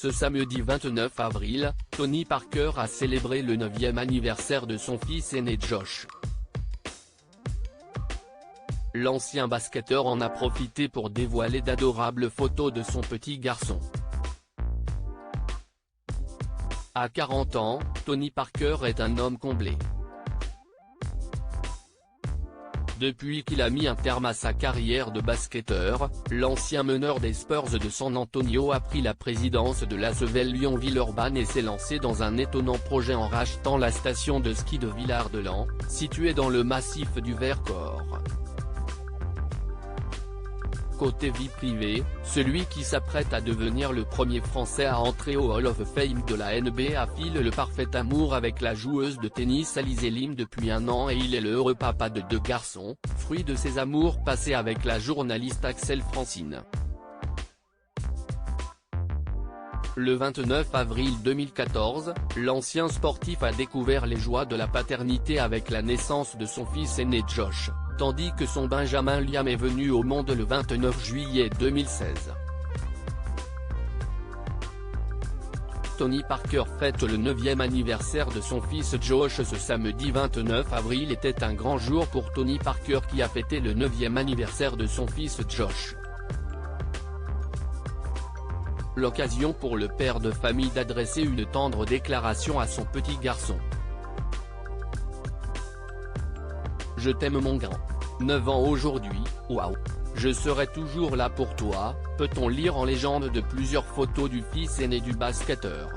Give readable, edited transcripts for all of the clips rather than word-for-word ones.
Ce samedi 29 avril, Tony Parker a célébré le 9e anniversaire de son fils aîné Josh. L'ancien basketteur en a profité pour dévoiler d'adorables photos de son petit garçon. À 40 ans, Tony Parker est un homme comblé. Depuis qu'il a mis un terme à sa carrière de basketteur, l'ancien meneur des Spurs de San Antonio a pris la présidence de l'ASvel Lyon-Villeurbanne et s'est lancé dans un étonnant projet en rachetant la station de ski de Villard-de-Lans, située dans le massif du Vercors. Côté vie privée, celui qui s'apprête à devenir le premier Français à entrer au Hall of Fame de la NBA file le parfait amour avec la joueuse de tennis Alizé Lim depuis un an et il est le heureux papa de 2 garçons, fruit de ses amours passés avec la journaliste Axel Francine. Le 29 avril 2014, l'ancien sportif a découvert les joies de la paternité avec la naissance de son fils aîné Josh, tandis que son benjamin Liam est venu au monde le 29 juillet 2016. Tony Parker fête le 9e anniversaire de son fils Josh. Ce samedi 29 avril était un grand jour pour Tony Parker qui a fêté le 9e anniversaire de son fils Josh. L'occasion pour le père de famille d'adresser une tendre déclaration à son petit garçon. Je t'aime mon grand. 9 ans aujourd'hui, waouh. Je serai toujours là pour toi, peut-on lire en légende de plusieurs photos du fils aîné du basketteur.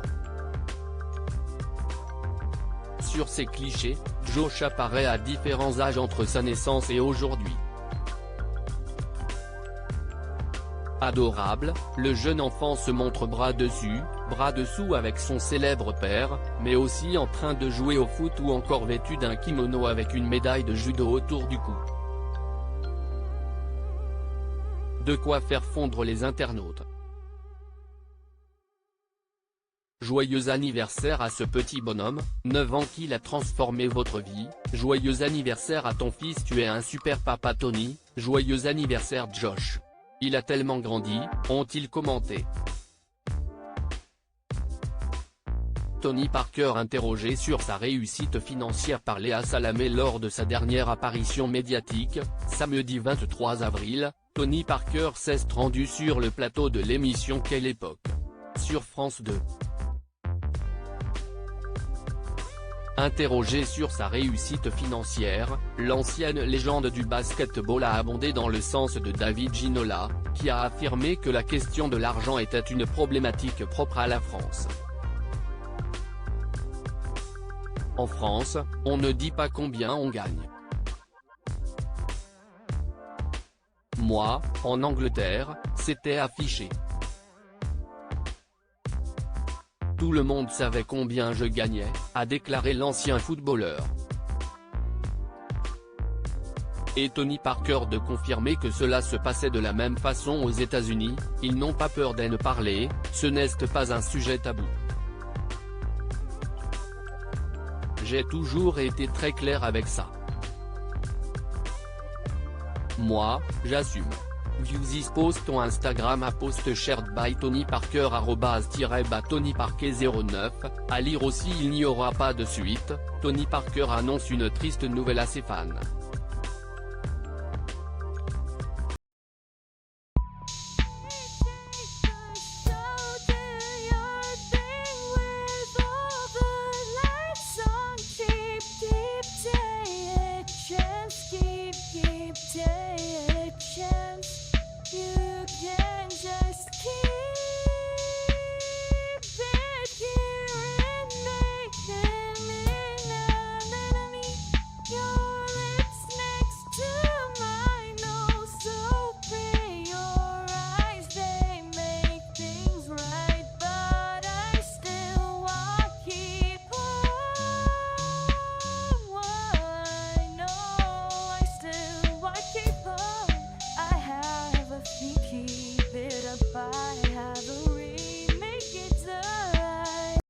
Sur ces clichés, Josh apparaît à différents âges entre sa naissance et aujourd'hui. Adorable, le jeune enfant se montre bras dessus, bras dessous avec son célèbre père, mais aussi en train de jouer au foot ou encore vêtu d'un kimono avec une médaille de judo autour du cou. De quoi faire fondre les internautes. Joyeux anniversaire à ce petit bonhomme, 9 ans qu'il a transformé votre vie, joyeux anniversaire à ton fils, tu es un super papa Tony, joyeux anniversaire Josh. Il a tellement grandi, ont-ils commenté. Tony Parker interrogé sur sa réussite financière par Léa Salamé lors de sa dernière apparition médiatique, samedi 23 avril, Tony Parker s'est rendu sur le plateau de l'émission Quelle époque sur France 2. Interrogé sur sa réussite financière, l'ancienne légende du basketball a abondé dans le sens de David Ginola, qui a affirmé que la question de l'argent était une problématique propre à la France. En France, on ne dit pas combien on gagne. Moi, en Angleterre, c'était affiché. Tout le monde savait combien je gagnais, a déclaré l'ancien footballeur. Et Tony Parker de confirmer que cela se passait de la même façon aux États-Unis, ils n'ont pas peur d'en parler, ce n'est pas un sujet tabou. J'ai toujours été très clair avec ça. Moi, j'assume. View this post on Instagram à post shared by Tony Parker @TonyParker09, à lire aussi il n'y aura pas de suite, Tony Parker annonce une triste nouvelle à ses fans.